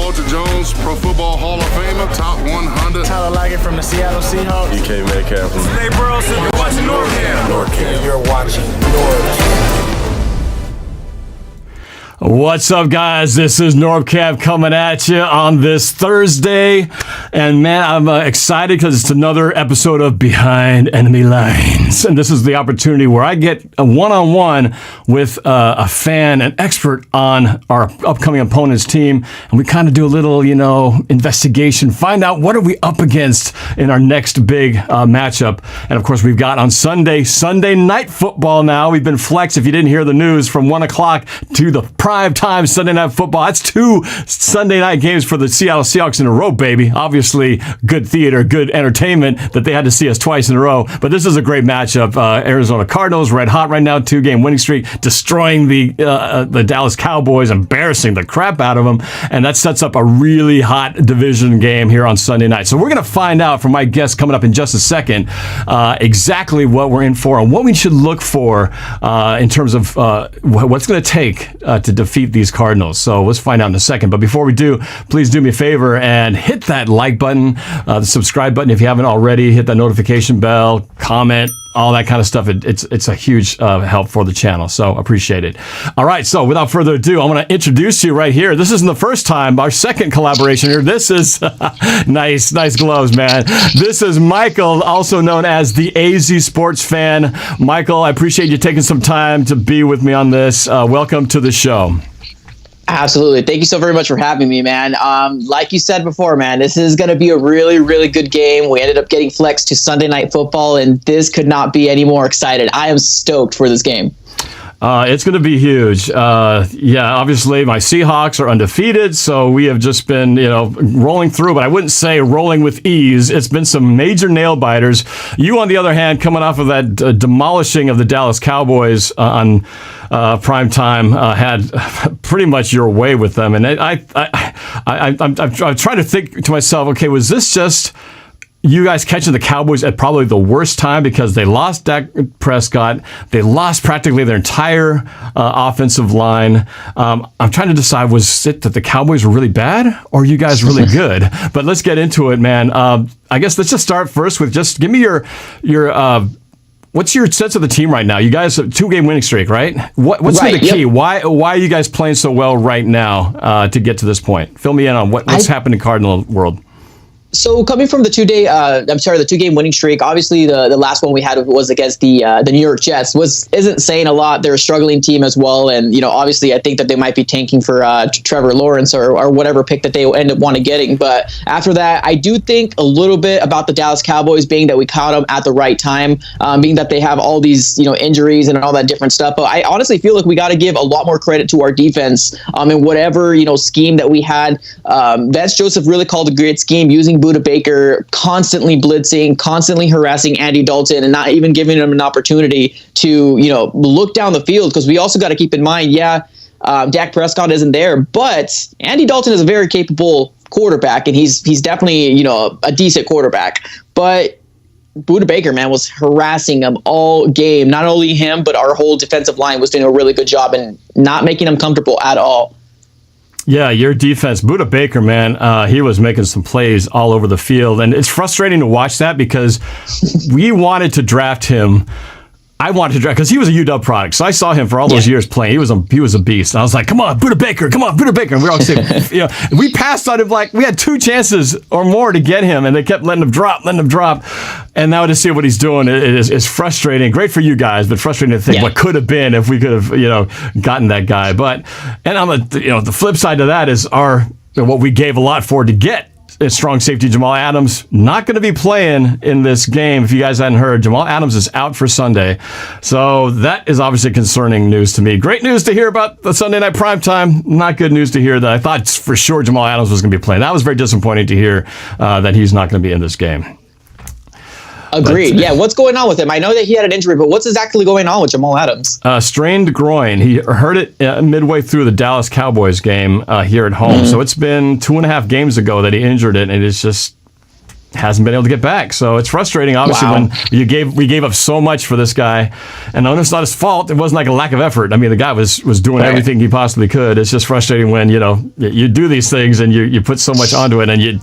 Boelter Jones, Pro Football Hall of Famer, top 100. Tyler Lockett from the Seattle Seahawks. DK Metcalf from Today, Burleson, you're watching NorbCam. NorbCam. You're watching NorbCam. What's up, guys? This is NorbCam coming at you on this Thursday. And man, I'm excited because it's another episode of Behind Enemy Lines. And this is the opportunity where I get a one-on-one with a fan, an expert on our upcoming opponent's team. And we kind of do a little, investigation, find out what are we up against in our next big matchup. And of course, we've got on Sunday night football now. We've been flexed, if you didn't hear the news, from 1 o'clock to the prime time Sunday night football. That's 2 Sunday night games for the Seattle Seahawks in a row, baby. Obviously, good theater, good entertainment that they had to see us twice in a row. But this is a great matchup. Arizona Cardinals, red hot right now, 2-game winning streak, destroying the Dallas Cowboys, embarrassing the crap out of them. And that sets up a really hot division game here on Sunday night. So we're going to find out from my guest coming up in just a second exactly what we're in for and what we should look for in terms of what's going to take to defeat these Cardinals. So let's find out in a second. But before we do, please do me a favor and hit that like button, the subscribe button if you haven't already, hit that notification bell, comment, all that kind of stuff. It's a huge help for the channel, so appreciate it. All right, so without further ado, I'm going to introduce you right here. This isn't the first time, our second collaboration here. This is nice gloves, man. This is Michael, also known as the AZ Sports Fan. Michael, I appreciate you taking some time to be with me on this. Welcome to the show. Absolutely. Thank you so very much for having me, man. Like you said before, man, this is going to be a really, really good game. We ended up getting flexed to Sunday night football, and this could not be any more excited. I am stoked for this game. It's going to be huge. Obviously my Seahawks are undefeated, so we have just been, rolling through, but I wouldn't say rolling with ease. It's been some major nail biters. You, on the other hand, coming off of that demolishing of the Dallas Cowboys on prime time, had pretty much your way with them. And I'm trying to think to myself, okay, was this just you guys catching the Cowboys at probably the worst time because they lost Dak Prescott, they lost practically their entire offensive line? I'm trying to decide, was it that the Cowboys were really bad or are you guys really good? But let's get into it, man. I guess let's just start first with just give me your what's your sense of the team right now? You guys have a 2-game winning streak, right? What's the key? Yep. Why are you guys playing so well right now to get to this point? Fill me in on what's happened in Cardinal world. So coming from the 2-game winning streak, obviously the last one we had was against the New York Jets, isn't saying a lot. They're a struggling team as well, and obviously I think that they might be tanking for Trevor Lawrence or whatever pick that they end up wanting getting. But after that, I do think a little bit about the Dallas Cowboys being that we caught them at the right time, being that they have all these injuries and all that different stuff. But I honestly feel like we got to give a lot more credit to our defense in whatever scheme that we had. Vance Joseph really called a great scheme using Budda Baker, constantly blitzing, constantly harassing Andy Dalton, and not even giving him an opportunity to, look down the field. Because we also got to keep in mind, Dak Prescott isn't there, but Andy Dalton is a very capable quarterback, and he's definitely, a decent quarterback. But Budda Baker, man, was harassing him all game. Not only him, but our whole defensive line was doing a really good job and not making him comfortable at all. Yeah, your defense, Budda Baker, man, he was making some plays all over the field. And it's frustrating to watch that because we wanted to draft him. I wanted to draft because he was a UW product. So I saw him for all those years playing. He was a beast. And I was like, come on, Budda Baker. And we were all saying, we passed on him like we had 2 chances or more to get him, and they kept letting him drop. And now to see what he's doing is frustrating. Great for you guys, but frustrating to think what could have been if we could have, gotten that guy. And on the flip side of that is what we gave a lot for to get. Strong safety Jamal Adams not going to be playing in this game. If you guys hadn't heard, Jamal Adams is out for Sunday. So that is obviously concerning news to me. Great news to hear about the Sunday night primetime. Not good news to hear that I thought for sure Jamal Adams was going to be playing. That was very disappointing to hear that he's not going to be in this game. Agreed. What's going on with him? I know that he had an injury, but what's exactly going on with Jamal Adams? Strained groin. He hurt it midway through the Dallas Cowboys game here at home. So it's been 2.5 games ago that he injured it, and it's just hasn't been able to get back. So it's frustrating, obviously, when we gave up so much for this guy. And it's not his fault. It wasn't like a lack of effort. I mean, the guy was doing everything he possibly could. It's just frustrating when, you do these things and you put so much onto it, and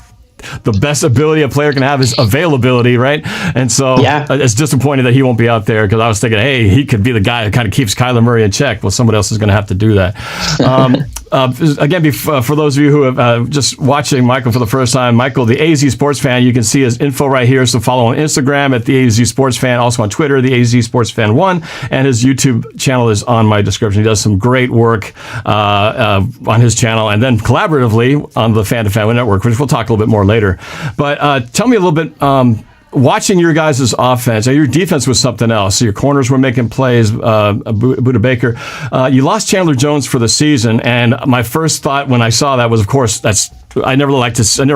the best ability a player can have is availability, right? And so it's disappointing that he won't be out there, because I was thinking, hey, he could be the guy that kind of keeps Kyler Murray in check. Well, someone else is going to have to do that. Again, for those of you who have just watching Michael for the first time, Michael, the AZ Sports Fan, you can see his info right here. So follow on Instagram at the AZ Sports Fan, also on Twitter, the AZ Sports Fan 1, and his YouTube channel is on my description. He does some great work on his channel, and then collaboratively on the Fan to Fan Network, which we'll talk a little bit more later. But tell me a little bit, watching your guys' offense, your defense was something else. Your corners were making plays, Buda Baker. You lost Chandler Jones for the season, and my first thought when I saw that was, of course, I never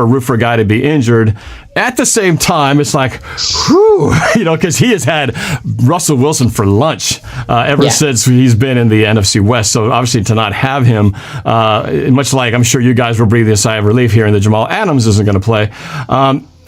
root for a guy to be injured. At the same time, it's like, whew, because he has had Russell Wilson for lunch ever since he's been in the NFC West. So obviously to not have him, much like I'm sure you guys were breathing a sigh of relief here, and that Jamal Adams isn't going to play.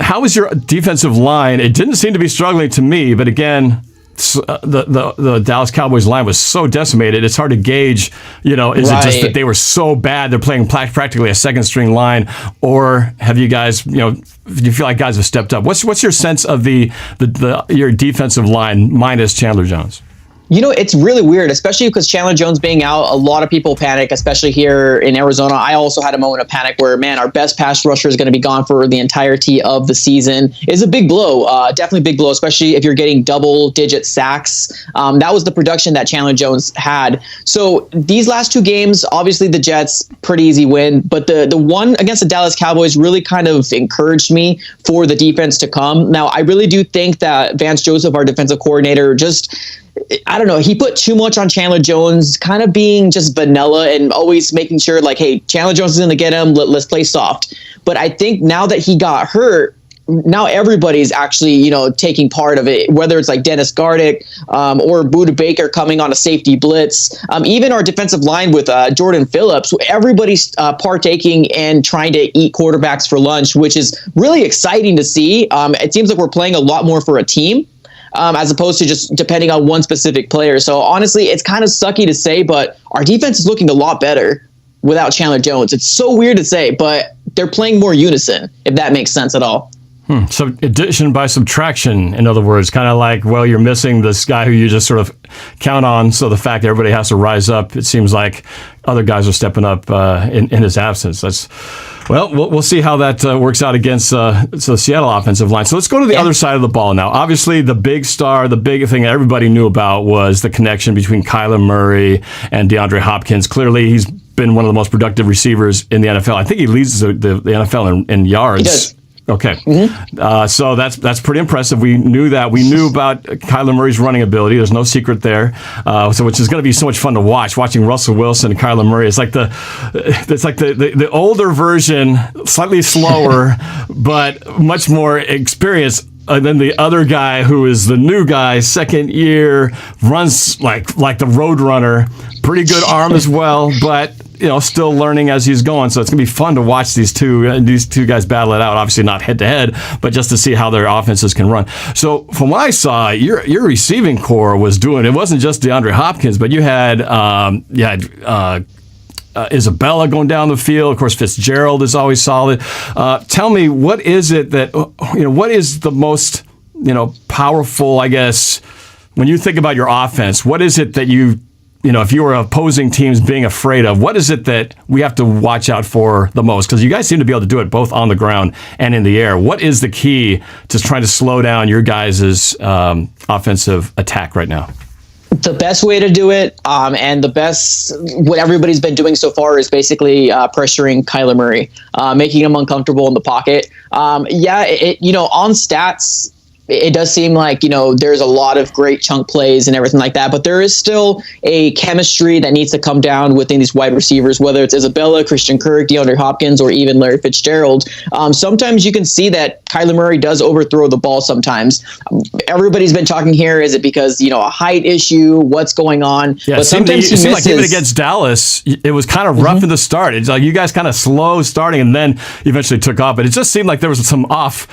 How is your defensive line? It didn't seem to be struggling to me, but again, the Dallas Cowboys line was so decimated. It's hard to gauge, is it just that they were so bad they're playing practically a second string line, or have you guys, do you feel like guys have stepped up? What's your sense of your defensive line minus Chandler Jones? It's really weird, especially because Chandler Jones being out, a lot of people panic, especially here in Arizona. I also had a moment of panic where, man, our best pass rusher is going to be gone for the entirety of the season. It's a big blow, definitely a big blow, especially if you're getting double-digit sacks. That was the production that Chandler Jones had. So these last two games, obviously the Jets, pretty easy win, but the one against the Dallas Cowboys really kind of encouraged me for the defense to come. Now, I really do think that Vance Joseph, our defensive coordinator, I don't know, he put too much on Chandler Jones, kind of being just vanilla and always making sure, like, hey, Chandler Jones is going to get him, let's play soft. But I think now that he got hurt, now everybody's actually, taking part of it, whether it's like Dennis Gardick or Buda Baker coming on a safety blitz, even our defensive line with Jordan Phillips. Everybody's partaking and trying to eat quarterbacks for lunch, which is really exciting to see. It seems like we're playing a lot more for a team, as opposed to just depending on one specific player. So honestly, it's kind of sucky to say, but our defense is looking a lot better without Chandler Jones. It's so weird to say, but they're playing more unison, if that makes sense at all. So addition by subtraction, in other words, kind of like, well, you're missing this guy who you just sort of count on. So the fact that everybody has to rise up, it seems like other guys are stepping up in his absence. We'll see how that works out against the Seattle offensive line. So let's go to the other side of the ball now. Obviously, the big star, the big thing that everybody knew about was the connection between Kyler Murray and DeAndre Hopkins. Clearly, he's been one of the most productive receivers in the NFL. I think he leads the NFL in yards. He does. Okay. Mm-hmm. So that's pretty impressive. We knew that. We knew about Kyler Murray's running ability. There's no secret there. So which is going to be so much fun to watching Russell Wilson and Kyler Murray. It's like the older version, slightly slower, but much more experienced. And then the other guy who is the new guy, second year, runs like the road runner. Pretty good arm as well, but still learning as he's going. So it's gonna be fun to watch these two guys battle it out. Obviously not head to head, but just to see how their offenses can run. So from what I saw, your receiving core was doing. It wasn't just DeAndre Hopkins, but you had Isabella going down the field. Of course, Fitzgerald is always solid. Tell me, what is it that, what is the most, powerful, I guess, when you think about your offense, what is it that if you were opposing teams being afraid of, what is it that we have to watch out for the most? Because you guys seem to be able to do it both on the ground and in the air. What is the key to trying to slow down your guys' offensive attack right now? The best way to do it, and what everybody's been doing so far, is basically pressuring Kyler Murray, making him uncomfortable in the pocket. On stats, it does seem like, there's a lot of great chunk plays and everything like that, but there is still a chemistry that needs to come down within these wide receivers, whether it's Isabella, Christian Kirk, DeAndre Hopkins, or even Larry Fitzgerald. Sometimes you can see that Kyler Murray does overthrow the ball sometimes. Everybody's been talking here, is it because, a height issue? What's going on? Yeah, but sometimes it seemed like even against Dallas, it was kind of rough in the start. It's like you guys kind of slow starting and then eventually took off. But it just seemed like there was some off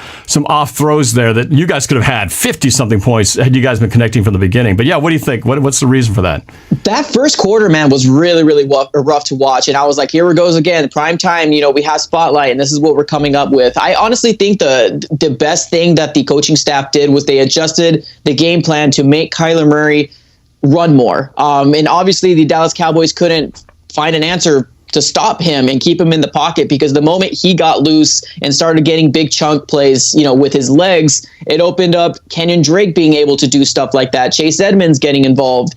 throws there that you guys could have had 50-something points had you guys been connecting from the beginning. But yeah, what do you think? What's the reason for that? That first quarter, man, was really, really rough to watch. And I was like, here it goes again. Prime time, we have Spotlight, and this is what we're coming up with. I honestly think the best thing that the coaching staff did was they adjusted the game plan to make Kyler Murray run more. And obviously the Dallas Cowboys couldn't find an answer to stop him and keep him in the pocket, because the moment he got loose and started getting big chunk plays, with his legs, it opened up Kenyon Drake being able to do stuff like that. Chase Edmonds getting involved,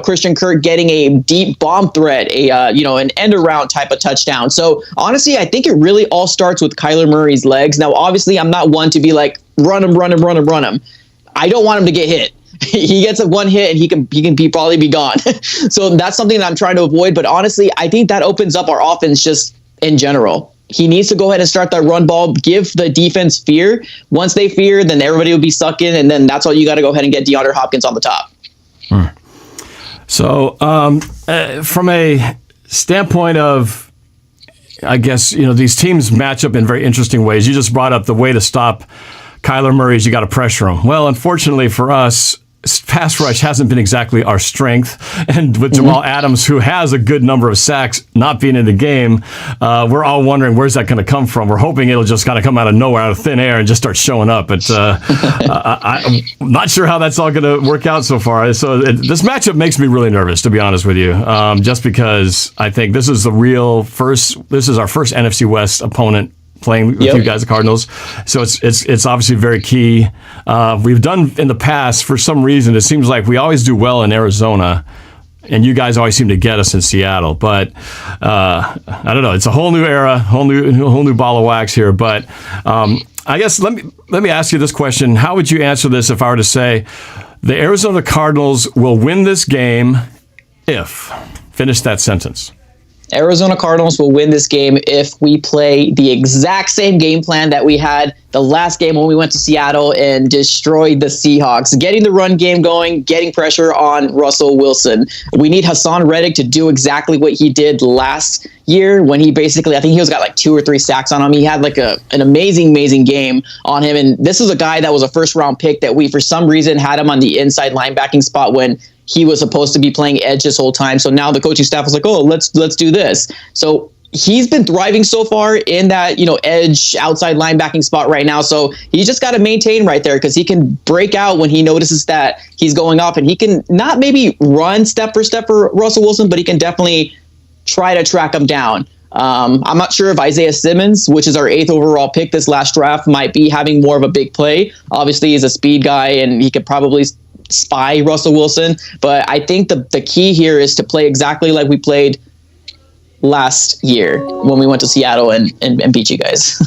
Christian Kirk getting a deep bomb threat, an end around type of touchdown. So honestly, I think it really all starts with Kyler Murray's legs. Now, obviously, I'm not one to be like, run him. I don't want him to get hit. He gets one hit and he can probably be gone. So that's something that I'm trying to avoid. But honestly, I think that opens up our offense just in general. He needs to go ahead and start that run ball, give the defense fear. Once they fear, then everybody will be sucking, and then that's all you got to go ahead and get DeAndre Hopkins on the top. So from a standpoint of, I guess, these teams match up in very interesting ways. You just brought up the way to stop Kyler Murray is you got to pressure him. Well, unfortunately for us, pass rush hasn't been exactly our strength. And with Jamal Adams, who has a good number of sacks, not being in the game, we're all wondering where's that going to come from. We're hoping it'll just kind of come out of nowhere, out of thin air, and just start showing up. But I'm not sure how that's all going to work out so far. So this matchup makes me really nervous, to be honest with you, just because I think this is our first NFC West opponent playing with you guys, the Cardinals. So it's obviously very key. We've done in the past, for some reason, it seems like we always do well in Arizona, and you guys always seem to get us in Seattle. But I don't know. It's a whole new era, whole new ball of wax here. But I guess let me ask you this question: how would you answer this if I were to say the Arizona Cardinals will win this game if? Finish that sentence. Arizona Cardinals will win this game if we play the exact same game plan that we had the last game when we went to Seattle and destroyed the Seahawks. Getting the run game going, getting pressure on Russell Wilson. We need Hassan Reddick to do exactly what he did last year when he basically, I think he got like 2 or 3 sacks on him. He had like an amazing game on him. And this is a guy that was a first round pick that we, for some reason, had him on the inside linebacking spot when he was supposed to be playing edge this whole time. So now the coaching staff was like, oh, let's do this. So he's been thriving so far in that, edge outside linebacking spot right now. So he's just got to maintain right there, because he can break out when he notices that he's going off, and he can not maybe run step for step for Russell Wilson, but he can definitely try to track him down. I'm not sure if Isaiah Simmons, which is our 8th overall pick this last draft, might be having more of a big play. Obviously, he's a speed guy, and he could probably spy Russell Wilson. But I think the key here is to play exactly like we played last year when we went to Seattle and beat you guys.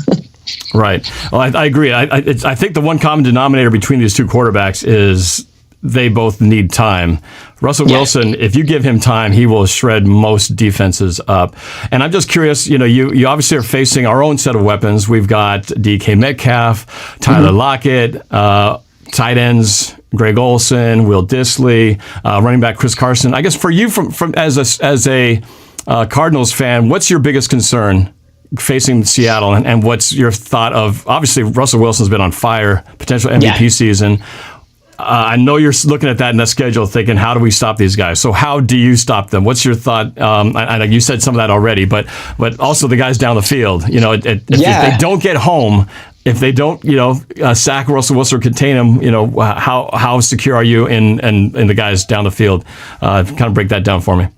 Right. Well, I agree. I think the one common denominator between these two quarterbacks is they both need time. Russell Wilson, if you give him time, he will shred most defenses up. And I'm just curious, you obviously are facing our own set of weapons. We've got DK Metcalf, Tyler Lockett, tight ends Greg Olsen, Will Dissly, running back Chris Carson. I guess for you, from as a Cardinals fan, what's your biggest concern facing Seattle, and what's your thought of, obviously Russell Wilson's been on fire, potential MVP season. I know you're looking at that in the schedule thinking, how do we stop these guys? So how do you stop them? What's your thought? I know you said some of that already, but also the guys down the field. If they don't get home, if they don't, sack Russell Wilson or contain him, how secure are you in the guys down the field? Kind of break that down for me.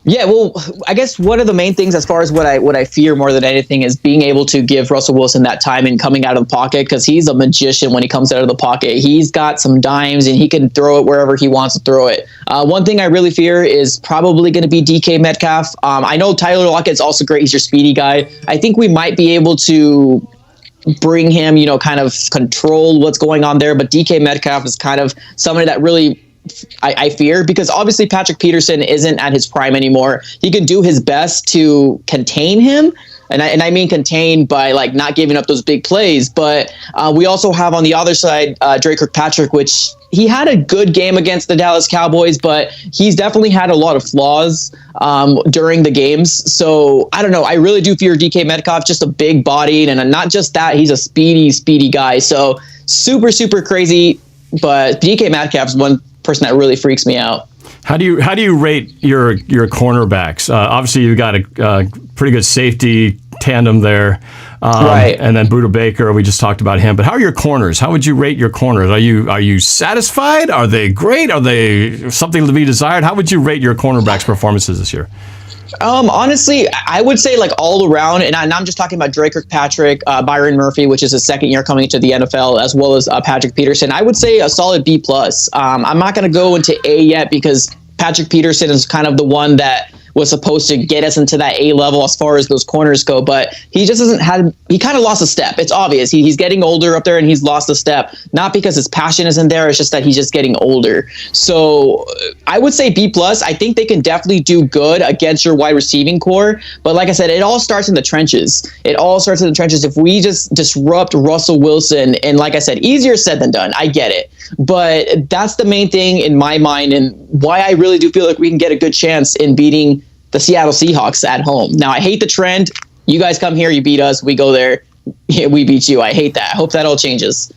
Yeah, well, I guess one of the main things as far as what I fear more than anything is being able to give Russell Wilson that time and coming out of the pocket, because he's a magician when he comes out of the pocket. He's got some dimes and he can throw it wherever he wants to throw it. One thing I really fear is probably going to be DK Metcalf. I know Tyler Lockett's also great. He's your speedy guy. I think we might be able to bring him, kind of control what's going on there. But DK Metcalf is kind of somebody that really I fear, because obviously Patrick Peterson isn't at his prime anymore. He can do his best to contain him. And I mean contain by like not giving up those big plays. But we also have on the other side, Drake Kirkpatrick, which he had a good game against the Dallas Cowboys, but he's definitely had a lot of flaws during the games. So I don't know. I really do fear DK Metcalf, just a big bodied, and not just that, he's a speedy guy. So super, super crazy. But DK Metcalf is one person that really freaks me out. How do you rate your cornerbacks? Obviously, you've got a pretty good safety tandem there, right? And then Buda Baker, we just talked about him. But how are your corners? How would you rate your corners? Are you satisfied? Are they great? Are they something to be desired? How would you rate your cornerbacks' performances this year? Honestly, I would say like all around, and I'm just talking about Drake Kirkpatrick, Byron Murphy, which is his second year coming into the NFL, as well as Patrick Peterson. I would say a solid B+. I'm not going to go into A yet, because Patrick Peterson is kind of the one that was supposed to get us into that A level as far as those corners go, but he just he kind of lost a step. It's obvious. He's getting older up there, and he's lost a step, not because his passion isn't there. It's just that he's just getting older. So I would say B+. I think they can definitely do good against your wide receiving core. But like I said, it all starts in the trenches. If we just disrupt Russell Wilson, and like I said, easier said than done. I get it. But that's the main thing in my mind, and why I really do feel like we can get a good chance in beating the Seattle Seahawks at home. Now, I hate the trend. You guys come here, you beat us. We go there, we beat you. I hate that. I hope that all changes.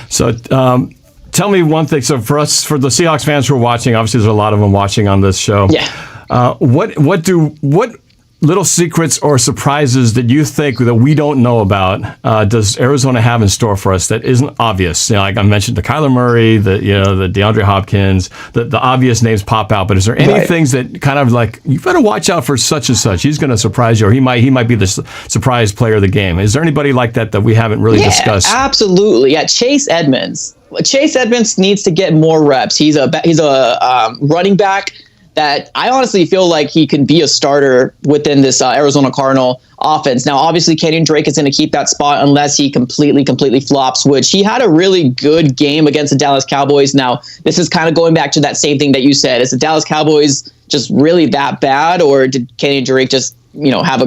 So tell me one thing. So for the Seahawks fans who are watching, obviously there's a lot of them watching on this show. Yeah. What little secrets or surprises that you think that we don't know about does Arizona have in store for us that isn't obvious? Like I mentioned, the Kyler Murray, the DeAndre Hopkins, the obvious names pop out. But is there any things that kind of like, you better watch out for such and such? He's going to surprise you, or he might be the surprise player of the game. Is there anybody like that we haven't really discussed? Absolutely. Yeah, Chase Edmonds. Chase Edmonds needs to get more reps. He's a running back that I honestly feel like he can be a starter within this Arizona Cardinal offense. Now, obviously, Kenyon Drake is going to keep that spot unless he completely flops, which he had a really good game against the Dallas Cowboys. Now, this is kind of going back to that same thing that you said. Is the Dallas Cowboys just really that bad, or did Kenyon Drake just have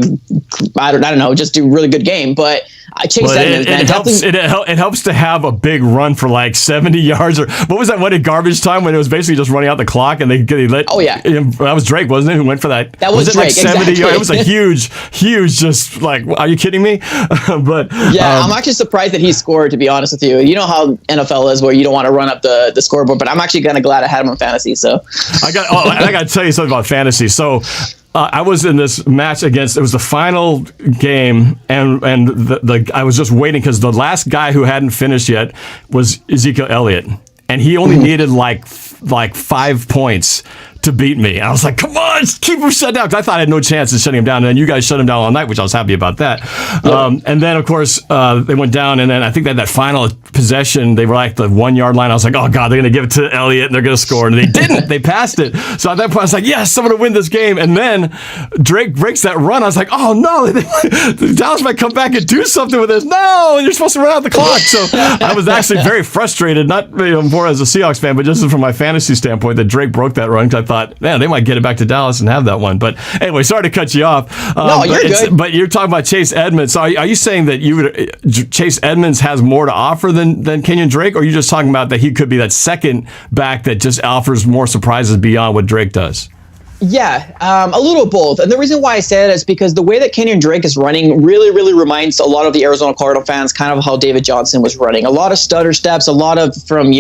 I don't know, just do a really good game? But Chase Edmonds, it helps to have a big run for like 70 yards, or what was that one in garbage time when it was basically just running out the clock and they let? Oh yeah, that was Drake, wasn't it? Who went for that? That was Drake. Like 70 exactly. yards? It was a huge. Just like, are you kidding me? But yeah, I'm actually surprised that he scored. To be honest with you, you know how NFL is, where you don't want to run up the scoreboard. But I'm actually kind of glad I had him on fantasy. So I got to tell you something about fantasy. So. I was in this match it was the final game, and I was just waiting because the last guy who hadn't finished yet was Ezekiel Elliott, and he only needed like 5 points to beat me. And I was like, come on, keep him shut down, because I thought I had no chance of shutting him down, and then you guys shut him down all night, which I was happy about that. Yep. And then, of course, they went down, and then I think that final possession, they were like the 1 yard line. I was like, oh, God, they're going to give it to Elliott, and they're going to score. And they didn't. They passed it. So at that point, I was like, yes, I'm going to win this game. And then Drake breaks that run. I was like, oh, no, Dallas might come back and do something with this. No, you're supposed to run out the clock. So I was actually very frustrated, not more as a Seahawks fan, but just from my fantasy standpoint, that Drake broke that run, because I thought, man, they might get it back to Dallas and have that one. But anyway, sorry to cut you off. No, you're good. But you're talking about Chase Edmonds. So are you saying that Chase Edmonds has more to offer than Kenyon Drake, or are you just talking about that he could be that second back that just offers more surprises beyond what Drake does? Yeah, a little both. And the reason why I say that is because the way that Kenyon Drake is running really reminds a lot of the Arizona Cardinal fans kind of how David Johnson was running. A lot of stutter steps, a lot of from,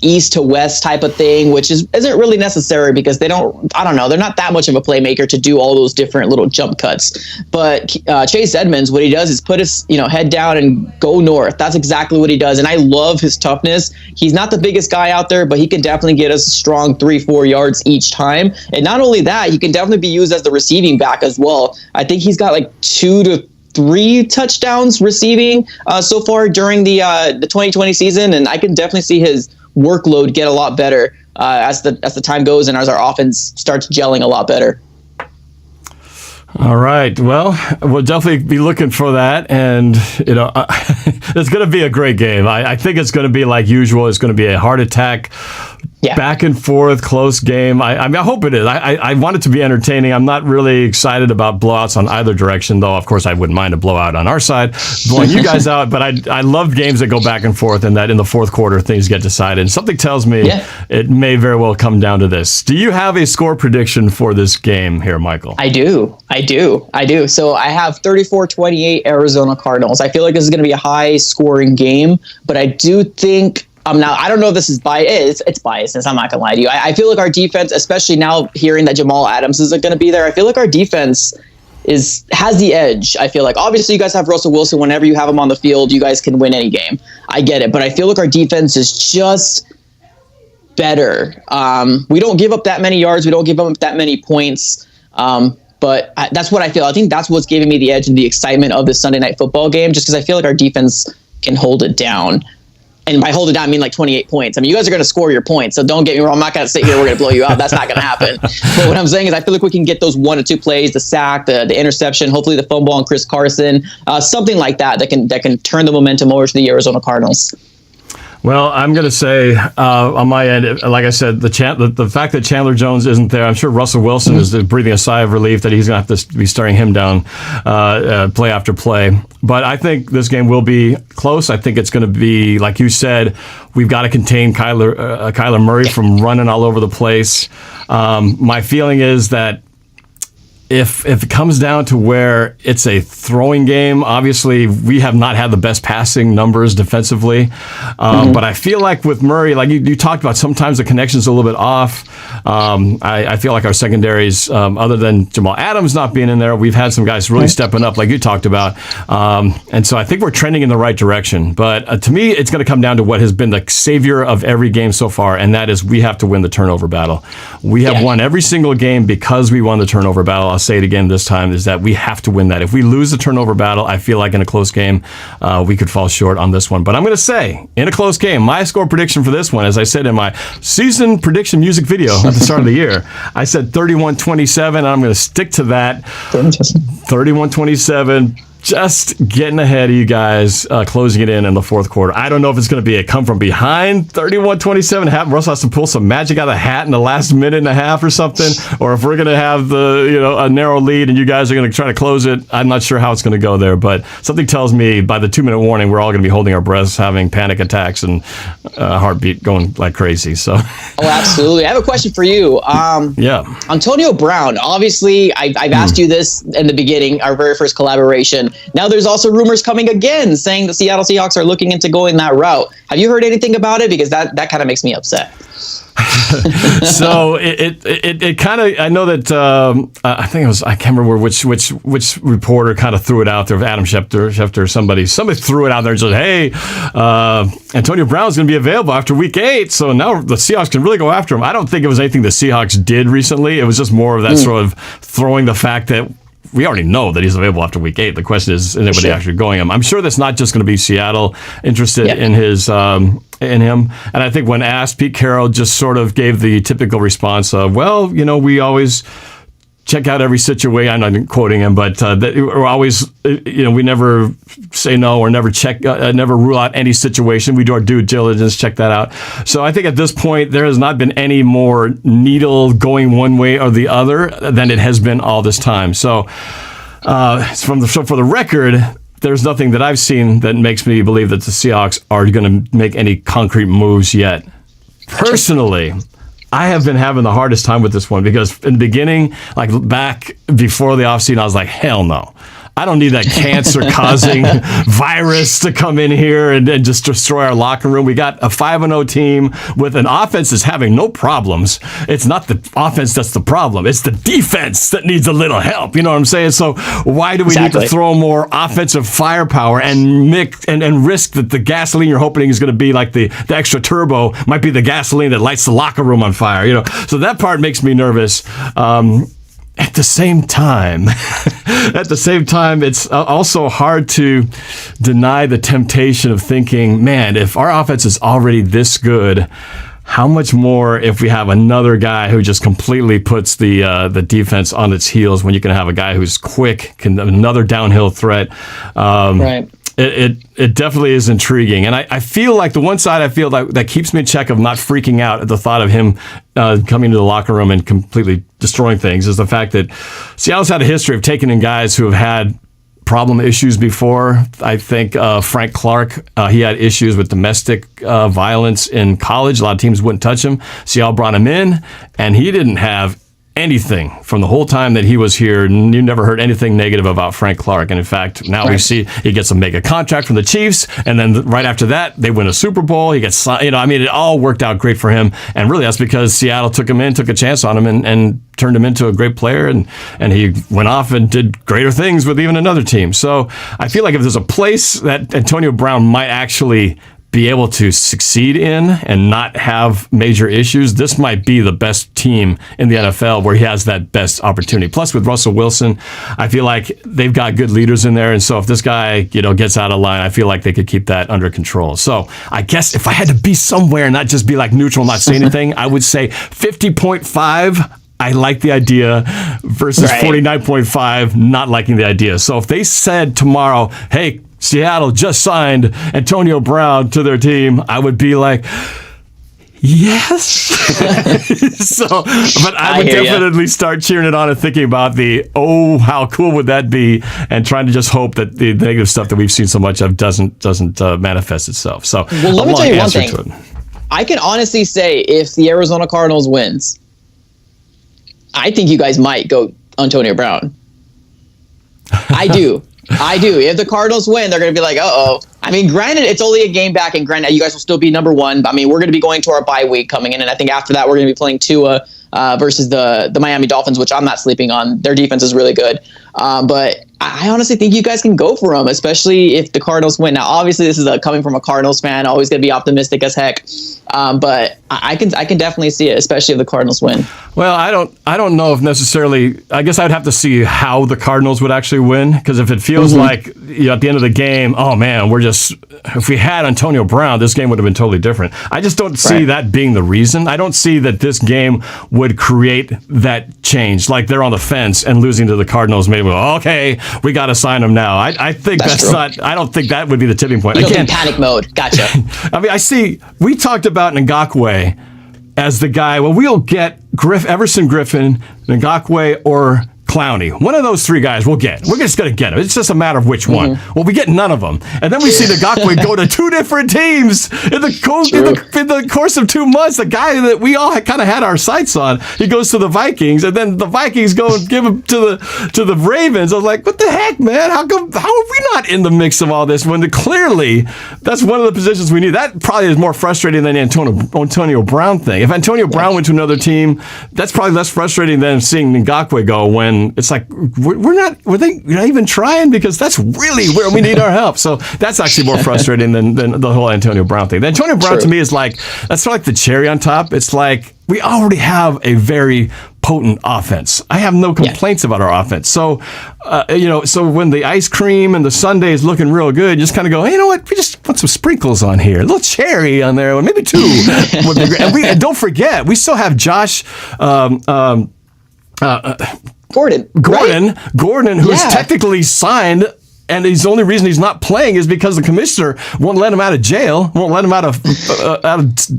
east to west type of thing, which isn't really necessary because they're not that much of a playmaker to do all those different little jump cuts. But Chase Edmonds, what he does is put his head down and go north. That's exactly what he does. And I love his toughness. He's not the biggest guy out there, but he can definitely get us a strong 3-4 yards each time. And not only that, he can definitely be used as the receiving back as well. I think he's got like 2 to 3 touchdowns receiving so far during the 2020 season, and I can definitely see his workload get a lot better as the time goes and as our offense starts gelling a lot better. All right. Well, we'll definitely be looking for that. And, it's going to be a great game. I think it's going to be like usual. It's going to be a heart attack, back and forth, close game. I hope it is. I want it to be entertaining. I'm not really excited about blowouts on either direction, though, of course, I wouldn't mind a blowout on our side, blowing you guys out. But I love games that go back and forth and that in the fourth quarter things get decided. And something tells me it may very well come down to this. Do you have a score prediction for this game here, Michael? I do. So I have 34-28 Arizona Cardinals. I feel like this is going to be a high-scoring game, but I do think now, I don't know if this is biased. It's biased, I'm not going to lie to you. I feel like our defense, especially now hearing that Jamal Adams isn't going to be there, I feel like our defense has the edge. I feel like obviously you guys have Russell Wilson. Whenever you have him on the field, you guys can win any game. I get it, but I feel like our defense is just better. We don't give up that many yards. We don't give up that many points. But that's what I feel. I think that's what's giving me the edge and the excitement of this Sunday Night Football game, just because I feel like our defense can hold it down. And by hold it down, I mean like 28 points. I mean, you guys are going to score your points, so don't get me wrong. I'm not going to sit here, we're going to blow you out. That's not going to happen. But what I'm saying is I feel like we can get those 1 or 2 plays, the sack, the interception, hopefully the fumble on Chris Carson, something like that can turn the momentum over to the Arizona Cardinals. Well, I'm going to say on my end, like I said, the fact that Chandler Jones isn't there, I'm sure Russell Wilson is breathing a sigh of relief that he's going to have to be staring him down play after play. But I think this game will be close. I think it's going to be, like you said, we've got to contain Kyler Murray from running all over the place. My feeling is that if it comes down to where it's a throwing game, obviously we have not had the best passing numbers defensively. But I feel like with Murray, like you talked about, sometimes the connection's a little bit off. I feel like our secondaries, other than Jamal Adams not being in there, we've had some guys really stepping up, like you talked about. And so I think we're trending in the right direction. But to me, it's going to come down to what has been the savior of every game so far, and that is we have to win the turnover battle. We have won every single game because we won the turnover battle. I'll say it again this time, is that we have to win that. If we lose the turnover battle, I feel like in a close game, we could fall short on this one. But I'm going to say, in a close game, my score prediction for this one, as I said in my season prediction music video at the start of the year, I said 31-27, and I'm going to stick to that. 31-27. Just getting ahead of you guys, closing it in the fourth quarter. I don't know if it's going to be a come from behind 31-27. Russell has to pull some magic out of the hat in the last minute and a half or something, or if we're going to have a narrow lead and you guys are going to try to close it. I'm not sure how it's going to go there, but something tells me by the 2-minute warning, we're all going to be holding our breaths, having panic attacks and heartbeat going like crazy. So, absolutely. I have a question for you. Antonio Brown. Obviously, I've asked you this in the beginning, our very first collaboration. Now there's also rumors coming again saying the Seattle Seahawks are looking into going that route. Have you heard anything about it? Because that kind of makes me upset. So it kind of, I know that I think it was, I can't remember which reporter kind of threw it out there, Adam Schefter, somebody threw it out there and said, hey, Antonio Brown's going to be available after week 8, so now the Seahawks can really go after him. I don't think it was anything the Seahawks did recently. It was just more of that sort of throwing the fact that we already know that he's available after week 8. The question is anybody actually going him? I'm sure that's not just going to be Seattle interested in his in him. And I think when asked, Pete Carroll just sort of gave the typical response of, well, we always check out every situation. I'm not quoting him, but we're always, we never say no or never never rule out any situation. We do our due diligence, check that out. So I think at this point, there has not been any more needle going one way or the other than it has been all this time. So for the record, there's nothing that I've seen that makes me believe that the Seahawks are going to make any concrete moves yet. Personally, I have been having the hardest time with this one because in the beginning, like back before the offseason, I was like, hell no. I don't need that cancer-causing virus to come in here and just destroy our locker room. We got a 5-0 team with an offense that's having no problems. It's not the offense that's the problem. It's the defense that needs a little help. You know what I'm saying? So why do we need to throw more offensive firepower and risk that the gasoline you're hoping is going to be like the extra turbo might be the gasoline that lights the locker room on fire? So that part makes me nervous. At the same time, it's also hard to deny the temptation of thinking, man, if our offense is already this good, how much more if we have another guy who just completely puts the defense on its heels when you can have a guy who's quick, another downhill threat. Right. It definitely is intriguing. And I feel like the one side I feel that keeps me in check of not freaking out at the thought of him coming to the locker room and completely destroying things is the fact that Seattle's had a history of taking in guys who have had problem issues before. I think Frank Clark, he had issues with domestic violence in college. A lot of teams wouldn't touch him. Seattle brought him in, and he didn't have anything from the whole time that he was here. You never heard anything negative about Frank Clark. And in fact, now we see he gets a mega contract from the Chiefs. And then right after that, they win a Super Bowl. He gets, it all worked out great for him. And really, that's because Seattle took him in, took a chance on him, and turned him into a great player. And he went off and did greater things with even another team. So I feel like if there's a place that Antonio Brown might actually be able to succeed in and not have major issues, this might be the best team in the NFL where he has that best opportunity. Plus, with Russell Wilson, I feel like they've got good leaders in there. And so if this guy, gets out of line, I feel like they could keep that under control. So I guess if I had to be somewhere and not just be like neutral, not say anything, I would say 50.5. I like the idea versus 49.5, not liking the idea. So if they said tomorrow, hey, Seattle just signed Antonio Brown to their team, I would be like, yes. But I would definitely start cheering it on and thinking about how cool would that be, and trying to just hope that the negative stuff that we've seen so much of doesn't manifest itself. So, well, let me tell you one thing. I can honestly say if the Arizona Cardinals wins, I think you guys might go Antonio Brown. I do. If the Cardinals win, they're going to be like, uh-oh. I mean, granted, it's only a game back, and granted, you guys will still be number one. I mean, we're going to be going to our bye week coming in, and I think after that, we're going to be playing Tua versus the Miami Dolphins, which I'm not sleeping on. Their defense is really good. But I honestly think you guys can go for them, especially if the Cardinals win. Now, obviously, this is coming from a Cardinals fan, always going to be optimistic as heck. But I can definitely see it, especially if the Cardinals win. Well, I don't know if necessarily. I guess I'd have to see how the Cardinals would actually win, because if it feels like at the end of the game, oh man, if we had Antonio Brown, this game would have been totally different. I just don't see that being the reason. I don't see that this game would create that change. Like they're on the fence and losing to the Cardinals, maybe okay, we got to sign him now. I think that's not. I don't think that would be the tipping point. Again, in panic mode. Gotcha. I mean, we talked about Ngakoue as the guy. Well, we'll get Everson Griffin, Ngakoue, or Clowney. One of those three guys we'll get. We're just going to get him. It's just a matter of which one. Well, we get none of them. And then we see Ngakoue go to two different teams in the course of 2 months. The guy that we all kind of had our sights on, he goes to the Vikings, and then the Vikings go and give him to the Ravens. I was like, what the heck, man? How are we not in the mix of all this when clearly that's one of the positions we need? That probably is more frustrating than the Antonio Brown thing. If Antonio Brown went to another team, that's probably less frustrating than seeing Ngakoue go when it's like we're not even trying, because that's really where we need our help. So that's actually more frustrating than the whole Antonio Brown thing. The Antonio Brown to me is that's sort of like the cherry on top. It's like we already have a very potent offense. I have no complaints about our offense. So, so when the ice cream and the sundae is looking real good, you just kind of go, hey, you know what? We just want some sprinkles on here, a little cherry on there, maybe two. Would be great. And don't forget, we still have Josh. Gordon, who's technically signed, and the only reason he's not playing is because the commissioner won't let him out of jail, won't let him out of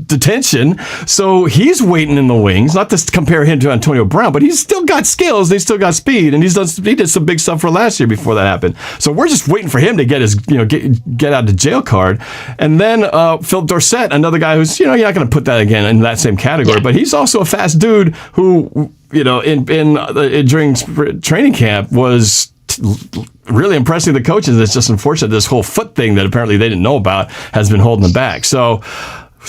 detention. So he's waiting in the wings. Not to compare him to Antonio Brown, but he's still got skills. He's still got speed, and he did some big stuff for last year before that happened. So we're just waiting for him to get his get out of jail card. And then Phil Dorsett, another guy who's you're not going to put that again in that same category, but he's also a fast dude who during training camp was really impressing the coaches. It's just unfortunate this whole foot thing that apparently they didn't know about has been holding them back. So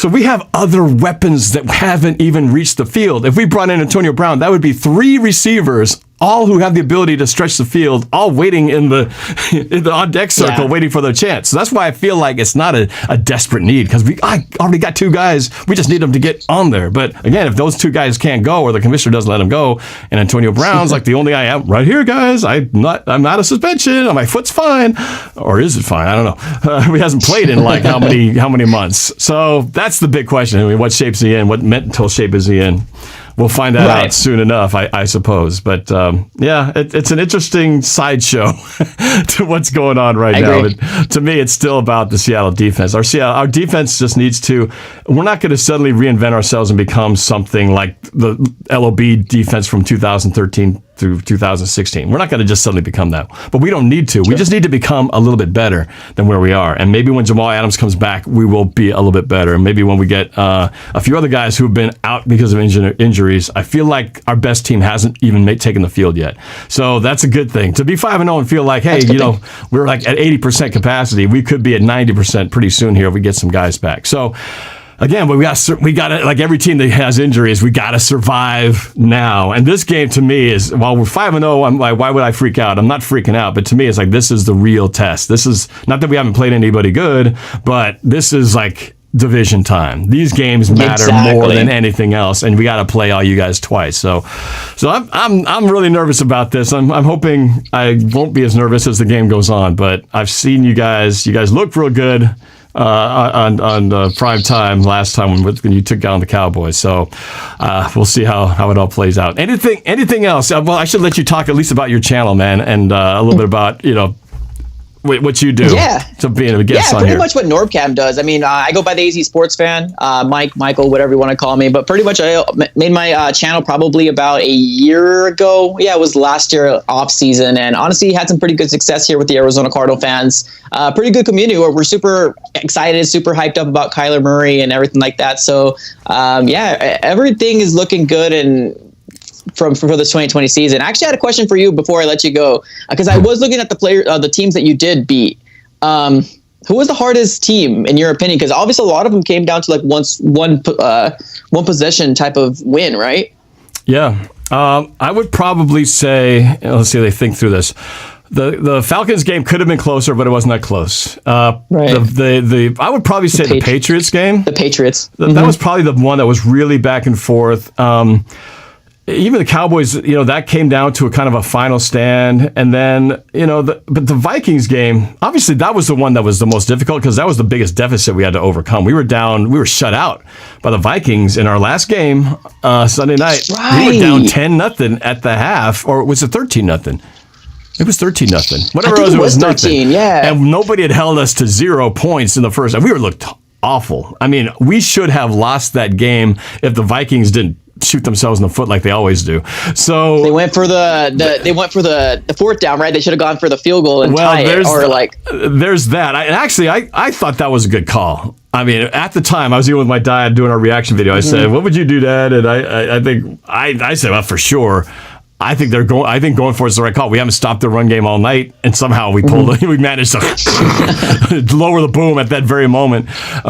we have other weapons that haven't even reached the field. If we brought in Antonio Brown, that would be 3 receivers all who have the ability to stretch the field, all waiting in the on deck circle, waiting for their chance. So that's why I feel like it's not a desperate need, because I already got two guys. We just need them to get on there. But again, if those two guys can't go, or the commissioner doesn't let them go, and Antonio Brown's like the only guy out right here, guys. I'm not a suspension. My foot's fine, or is it fine? I don't know. He hasn't played in like how many months. So that's the big question. I mean, what shape's he in? What mental shape is he in? We'll find that out soon enough, I suppose. But it's an interesting sideshow to what's going on right now. But to me, it's still about the Seattle defense. Our defense just needs to. We're not going to suddenly reinvent ourselves and become something like the LOB defense from 2013 through 2016. We're not going to just suddenly become that. But we don't need to. We just need to become a little bit better than where we are. And maybe when Jamal Adams comes back, we will be a little bit better. And maybe when we get a few other guys who've been out because of injuries, I feel like our best team hasn't even taken the field yet. So that's a good thing. To be 5-0 and feel like, hey, we're like at 80% capacity. We could be at 90% pretty soon here if we get some guys back. So again, but we got to, like every team that has injuries, we got to survive now. And this game to me is, while we're 5-0, I'm like, why would I freak out? I'm not freaking out, but to me, it's like, this is the real test. This is not that we haven't played anybody good, but this is like division time. These games matter more than anything else, and we got to play all you guys twice. So I'm really nervous about this. I'm hoping I won't be as nervous as the game goes on, but I've seen you guys. You guys look real good on prime time last time when you took down the Cowboys. So we'll see how it all plays out. Anything else? Well, I should let you talk at least about your channel, man, and a little bit about what you do to being a guest on here. Yeah, pretty much what NorbCam does. I mean, I go by the AZ Sports Fan, Michael, whatever you want to call me. But pretty much I made my channel probably about a year ago. Yeah, it was last year off season. And honestly, had some pretty good success here with the Arizona Cardinal fans. Pretty good community where we're super excited, super hyped up about Kyler Murray and everything like that. So, everything is looking good and for this 2020 season. I actually had a question for you before I let you go, because I was looking at the teams that you did beat. Who was the hardest team in your opinion? Because obviously a lot of them came down to like one possession type of win, right? Yeah, I would probably say. Let's see. They think through this. The Falcons game could have been closer, but it wasn't that close. Right. I would probably say the Patriots game. The Patriots. That was probably the one that was really back and forth. Even the Cowboys, that came down to a kind of a final stand. And then, but the Vikings game, obviously that was the one that was the most difficult because that was the biggest deficit we had to overcome. We were shut out by the Vikings in our last game Sunday night. Right. We were down 10-0 at the half, or was it 13-0? It was 13-0. Whatever it was 13, nothing. Yeah. And nobody had held us to 0 points in the first. And we looked awful. I mean, we should have lost that game if the Vikings didn't shoot themselves in the foot like they always do. So they went for the fourth down, right? They should have gone for the field goal and tie it, there's that. I thought that was a good call. I mean, at the time, I was even with my dad doing our reaction video. I said, "What would you do, Dad?" And I said, "Well, for sure." I think going for it is the right call. We haven't stopped the run game all night, and somehow we we managed to lower the boom at that very moment.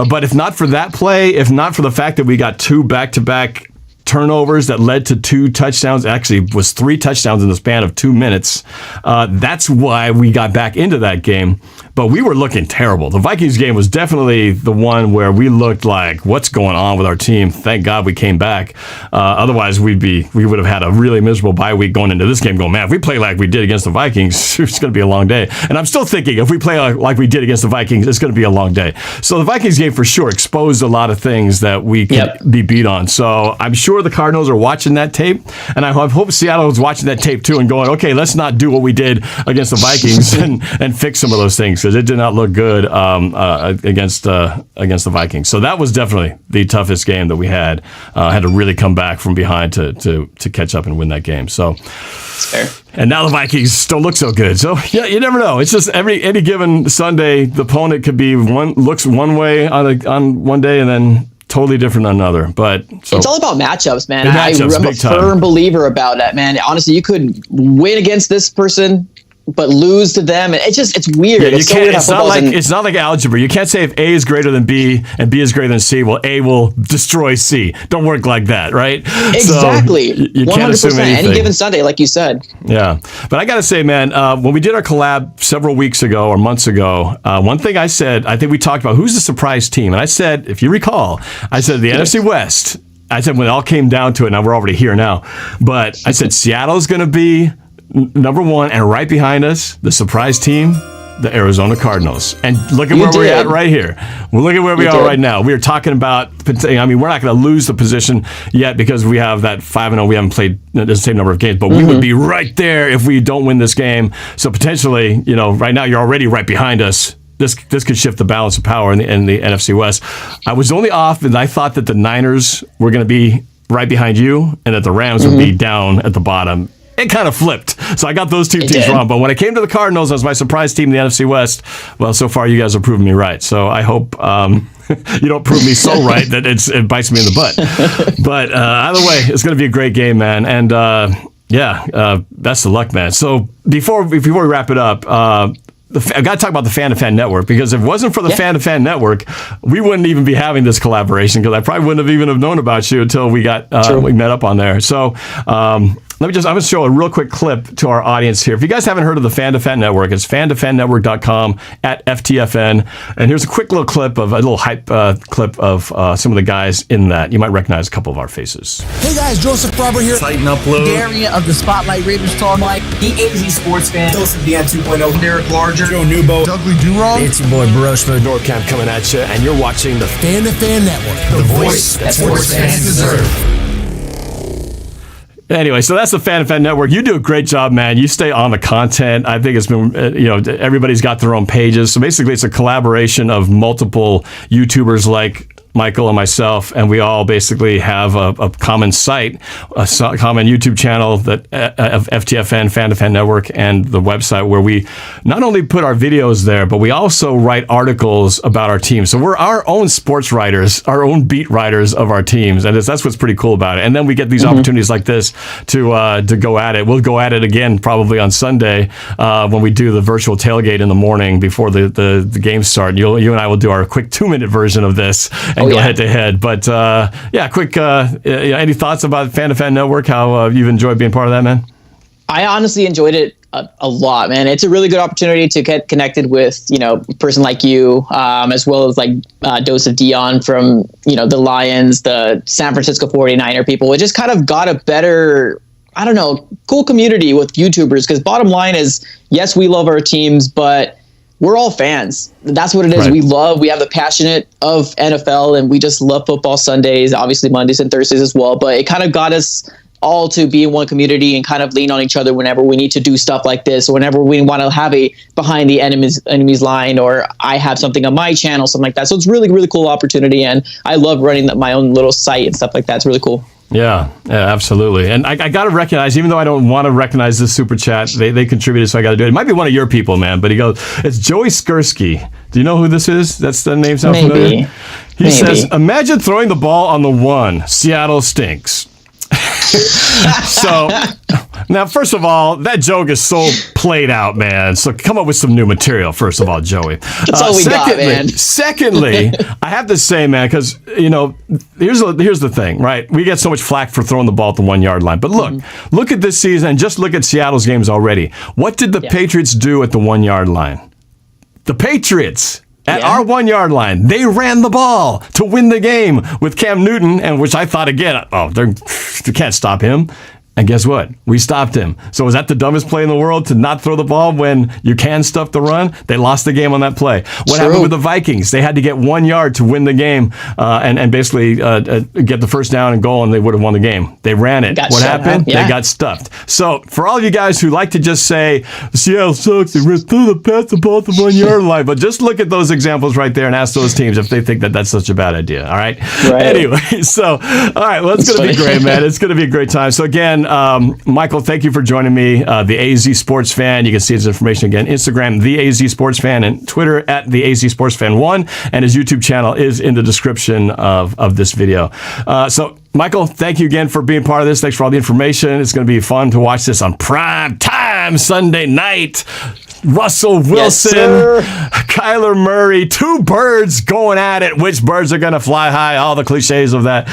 But if not for that play, if not for the fact that we got two back-to-back turnovers that led to 2 touchdowns, actually was 3 touchdowns in the span of 2 minutes, that's why we got back into that game. But we were looking terrible. The Vikings game was definitely the one where we looked like, what's going on with our team? Thank God we came back. Otherwise, we would have had a really miserable bye week going into this game going, man, if we play like we did against the Vikings, it's going to be a long day. And I'm still thinking, if we play like we did against the Vikings, it's going to be a long day. So the Vikings game for sure exposed a lot of things that we can be beat on. So I'm sure the Cardinals are watching that tape, and I hope Seattle is watching that tape too and going, okay, let's not do what we did against the Vikings and fix some of those things, because it did not look good against the Vikings. So that was definitely the toughest game that we had. Had to really come back from behind to catch up and win that game. So, fair. And now the Vikings don't look so good. So yeah, you never know. It's just any given Sunday, the opponent could be looks one way on one day and then totally different on another. But it's all about matchups, man. I'm a firm believer about that, man. Honestly, you could win against this person but lose to them. And it's weird. Yeah, it's so weird how it's not like algebra. You can't say if A is greater than B and B is greater than C, well, A will destroy C. Don't work like that, right? Exactly. So you can't assume anything. Any given Sunday, like you said. Yeah. But I got to say, man, when we did our collab several weeks ago or months ago, one thing I said, I think we talked about who's the surprise team. And I said, if you recall, I said the NFC West. I said when it all came down to it, now we're already here now, but I said Seattle's going to be number one, and right behind us, the surprise team, the Arizona Cardinals. And look at where we're at right here. Well, look at where we are right now. We are talking about, I mean, we're not going to lose the position yet because we have that 5-0. We haven't played the same number of games, but we would be right there if we don't win this game. So potentially, right now you're already right behind us. This could shift the balance of power in the NFC West. I was only off, and I thought that the Niners were going to be right behind you, and that the Rams would be down at the bottom. It kind of flipped. So I got those two teams wrong. But when it came to the Cardinals as my surprise team in the NFC West, well, so far you guys have proven me right. So I hope you don't prove me so right that it bites me in the butt. But either way, it's going to be a great game, man. And best of luck, man. So before we wrap it up, I've got to talk about the Fan-to-Fan Network, because if it wasn't for the Fan-to-Fan Network, we wouldn't even be having this collaboration, because I probably wouldn't have even known about you until we met up on there. So I'm going to show a real quick clip to our audience here. If you guys haven't heard of the Fan-to-Fan Network, it's fan2fannetwork.com @FTFN. And here's a quick little clip of a little hype clip of some of the guys in that. You might recognize a couple of our faces. Hey guys, Joseph Barber here. Tighten upload. Variant of the Spotlight Raiders talk, Mike, the AZ Sports Fan. Joseph Dan 2.0. Derek Larger. Joe Newbo. Dudley Durong. It's your boy Baroshmo. NorbCam coming at you, and you're watching the Fan-to-Fan Network. The voice that sports fans deserve. Anyway, so that's the Fan-to-Fan Network. You do a great job, man. You stay on the content. I think it's been, everybody's got their own pages. So basically, it's a collaboration of multiple YouTubers like Michael and myself, and we all basically have a common site, a common YouTube channel that of FTFN, Fan-to-Fan Network, and the website where we not only put our videos there, but we also write articles about our team. So we're our own sports writers, our own beat writers of our teams, and that's what's pretty cool about it. And then we get these opportunities like this to go at it. We'll go at it again probably on Sunday when we do the virtual tailgate in the morning before the games start. You and I will do our quick 2-minute version of this. And go head to head. But quick, any thoughts about Fan-to-Fan Network? How you've enjoyed being part of that, man? I honestly enjoyed it a lot, man. It's a really good opportunity to get connected with, a person like you, as well as like Joseph Dion from, the Lions, the San Francisco 49er people. It just kind of got a better, cool community with YouTubers, because bottom line is, yes, we love our teams, but we're all fans. That's what it is. Right. We have the passionate of NFL, and we just love football Sundays, obviously Mondays and Thursdays as well. But it kind of got us all to be in one community and kind of lean on each other whenever we need to do stuff like this, or whenever we want to have a behind the enemy's line, or I have something on my channel, something like that. So it's really, really cool opportunity. And I love running my own little site and stuff like that. It's really cool. Yeah, absolutely. And I got to recognize, even though I don't want to recognize this super chat, they contributed, so I got to do it. It might be one of your people, man, but he goes, it's Joey Skursky. Do you know who this is? That's the name sound familiar? He says, imagine throwing the ball on the 1. Seattle stinks. So now, first of all, that joke is so played out, man. So come up with some new material, first of all, Joey. That's all we got, man. Secondly, I have to say, man, because, here's the thing, right? We get so much flack for throwing the ball at the 1-yard line. But look at this season, and just look at Seattle's games already. What did the Patriots do at the 1-yard line? The Patriots. At our 1-yard line, they ran the ball to win the game with Cam Newton, and which I thought, again, they can't stop him. And guess what? We stopped him. So was that the dumbest play in the world, to not throw the ball when you can stuff the run? They lost the game on that play. What happened with the Vikings? They had to get 1 yard to win the game and basically get the first down and goal, and they would have won the game. They ran it. What happened? They got stuffed. So for all of you guys who like to just say, Seattle sucks, they threw the ball to the 1-yard line, but just look at those examples right there and ask those teams if they think that that's such a bad idea. All right? Anyway, so, all right, well, it's going to be great, man. It's going to be a great time. So again, Michael, thank you for joining me. The AZ Sports Fan. You can see his information again. Instagram, the AZ Sports Fan, and Twitter at the AZ Sports Fan 1. And his YouTube channel is in the description of this video. So, Michael, thank you again for being part of this. Thanks for all the information. It's going to be fun to watch this on prime time. time Sunday night. Russell Wilson, Kyler Murray, 2 birds going at it. Which birds are going to fly high? All the cliches of that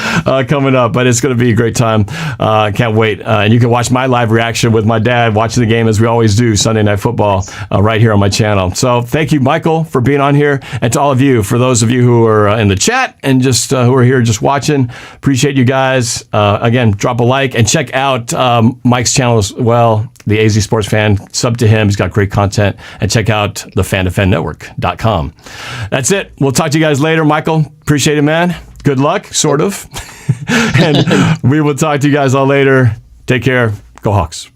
coming up, but it's going to be a great time. Can't wait. And you can watch my live reaction with my dad watching the game as we always do Sunday Night Football right here on my channel. So thank you, Michael, for being on here, and to all of you, for those of you who are in the chat and just who are here just watching. Appreciate you guys. Again, drop a like and check out Mike's channel as well. The AZ Sports Fan, sub to him. He's got great content. And check out thefandefendnetwork.com. That's it. We'll talk to you guys later. Michael, appreciate it, man. Good luck, sort of. And we will talk to you guys all later. Take care. Go Hawks.